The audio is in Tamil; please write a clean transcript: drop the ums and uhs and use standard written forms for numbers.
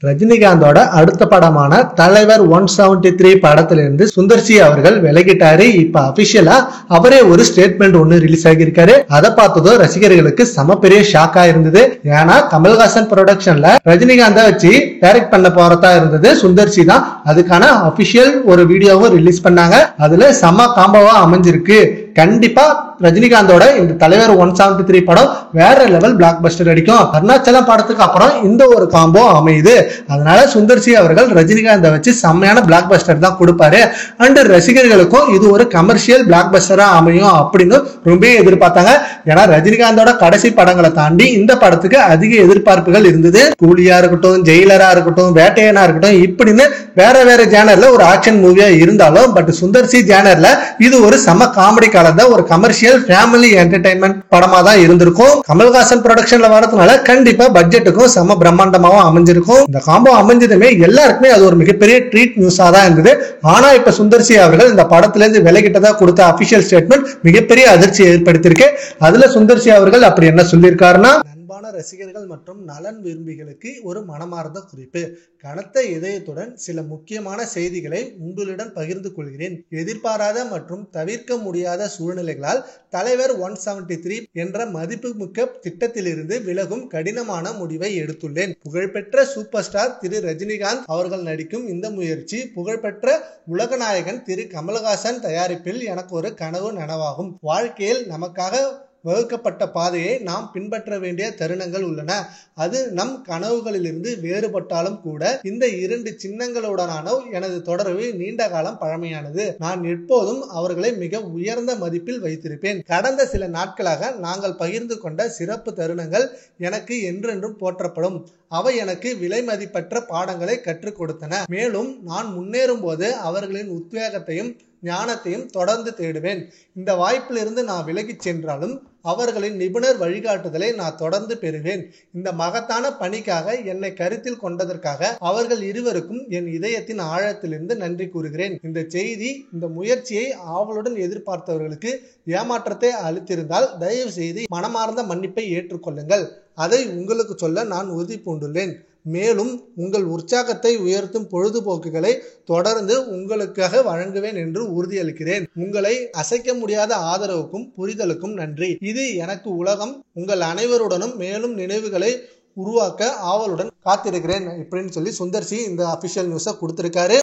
ரஜினிகாந்தோட அடுத்த படமான தலைவர் 173 படத்திலிருந்து சுந்தர்சி அவர்கள் விலகிட்டாரு. இப்ப அபிஷியலா அவரே ஒரு ஸ்டேட்மெண்ட் ஒண்ணு ரிலீஸ் ஆகியிருக்காரு. அதை பார்த்ததும் ரசிகர்களுக்கு சம பெரிய ஷாக்கா இருந்தது. ஏன்னா கமல்ஹாசன் ப்ரொடக்ஷன்ல ரஜினிகாந்த வச்சு டைரக்ட் பண்ண போறதா இருந்தது சுந்தர்சி தான். அதுக்கான அபிஷியல் ஒரு வீடியோவும் ரிலீஸ் பண்ணாங்க. அதுல சம காம்போவா அமைஞ்சிருக்கு. கண்டிப்பா ரஜினிகாந்தோட இந்த தலைவர் 173 படம் வேற லெவல் பிளாக் பஸ்டர் அடிக்கும். அருணாச்சலம் படத்துக்கு அப்புறம் இந்த ஒரு காம்போ அமையுது. அதனால சுந்தர்சி அவர்கள் ரஜினிகாந்த வச்சு செம்மையான பிளாக் பஸ்டர் தான் கொடுப்பாரு. அண்ட் ரசிகர்களுக்கும் இது ஒரு கமர்ஷியல் பிளாக் பஸ்டரா அமையும் அப்படின்னு ரொம்ப எதிர்பார்த்தாங்க. ஏன்னா ரஜினிகாந்தோட கடைசி படங்களை தாண்டி இந்த படத்துக்கு அதிக எதிர்பார்ப்புகள் இருந்தது. கூலியா இருக்கட்டும், ஜெயிலரா இருக்கட்டும், வேட்டையனா இருக்கட்டும், இப்படின்னு வேற வேற ஜேனர்ல ஒரு ஆக்ஷன் மூவியா இருந்தாலும் பட் சுந்தர்சி ஜேனர்ல இது ஒரு சம காமெடி கலந்த ஒரு கமர்ஷியல் ஃபேமிலி என்டர்டைன்மெண்ட் படமா தான் இருந்திருக்கும். கமல்ஹாசன் ப்ரொடக்ஷன்ல வரதுனால கண்டிப்பா பட்ஜெட்டுக்கும் சம பிரம்மாண்டமாவும் அமைஞ்சிருக்கும். இந்த காம்போ அமைஞ்சதுமே எல்லாருக்குமே அது ஒரு மிகப்பெரிய ட்ரீட் நியூஸா தான் இருந்தது. ஆனா இப்ப சுந்தர்சி அவர்கள் இந்த படத்துல இருந்து விலகிட்டதா கொடுத்த அபிஷியல் ஸ்டேட்மெண்ட் மிகப்பெரிய அதிர்ச்சியை ஏற்படுத்தியிருக்கு. அதுல சுந்தர்சி அவர்கள் அப்படி என்ன சொல்லியிருக்காருன்னா, ரசிகர்கள் மற்றும் நலன் விரும்பிகளுக்கு ஒரு மனமார்ந்த குறிப்பு. கனத்த இதயத்துடன் சில முக்கியமான செய்திகளை உங்களுடன் பகிர்ந்து கொள்கிறேன். எதிர்பாராத மற்றும் தவிர்க்க முடியாத சூழ்நிலைகளால் தலைவர் 173 என்ற மதிப்புமிக்க திட்டத்திலிருந்து விலகும் கடினமான முடிவை எடுத்துள்ளேன். புகழ்பெற்ற சூப்பர் ஸ்டார் திரு ரஜினிகாந்த் அவர்கள் நடிக்கும் இந்த முயற்சி புகழ்பெற்ற உலகநாயகன் திரு கமல்ஹாசன் தயாரிப்பில் எனக்கு ஒரு கனவு நனவாகும். வாழ்க்கையில் நமக்காக வகுக்கப்பட்ட பாதையை நாம் பின்பற்ற வேண்டிய தருணங்கள் உள்ளன. அது நம் கனவுகளிலிருந்து வேறுபட்டாலும் கூட இந்த இரண்டு சின்னங்களுடனான எனது தொடர்பு நீண்ட காலம் பழமையானது. நான் எப்போதும் அவர்களை மிக உயர்ந்த மதிப்பில் வைத்திருப்பேன். கடந்த சில நாட்களாக நாங்கள் பகிர்ந்து கொண்ட சிறப்பு தருணங்கள் எனக்கு என்றென்றும் போற்றப்படும். அவை எனக்கு விலை மதிப்பற்ற பாடங்களை கற்றுக் கொடுத்தன. மேலும் நான் முன்னேறும் போது அவர்களின் உத்வேகத்தையும் ஞானத்தையும் தொடர்ந்து தேடுவேன். இந்த வாய்ப்பிலிருந்து நான் விலகிச் சென்றாலும் அவர்களின் நிபுணர் வழிகாட்டுதலை நான் தொடர்ந்து பெறுவேன். இந்த மகத்தான பணிக்காக என்னை கருத்தில் கொண்டதற்காக அவர்கள் இருவருக்கும் என் இதயத்தின் ஆழத்திலிருந்து நன்றி கூறுகிறேன். இந்த செய்தி, இந்த முயற்சியை ஆவலுடன் எதிர்பார்த்தவர்களுக்கு ஏமாற்றத்தை அளித்திருந்தால் தயவு செய்து மனமார்ந்த மன்னிப்பை ஏற்றுக்கொள்ளுங்கள். அதை உங்களுக்கு சொல்ல நான் உறுதி பூண்டுள்ளேன். மேலும் உங்கள் உற்சாகத்தை உயர்த்தும் பொழுதுபோக்குகளை தொடர்ந்து உங்களுக்காக வழங்குவேன் என்று உறுதியளிக்கிறேன். உங்களை அசைக்க முடியாத ஆதரவுக்கும் புரிதலுக்கும் நன்றி. இது எனக்கு உலகம். உங்கள் அனைவருடனும் மேலும் நினைவுகளை உருவாக்க ஆவலுடன் காத்திருக்கிறேன் இப்படின்னு சொல்லி சுந்தர்சி இந்த அபிஷியல் நியூஸை கொடுத்திருக்காரு.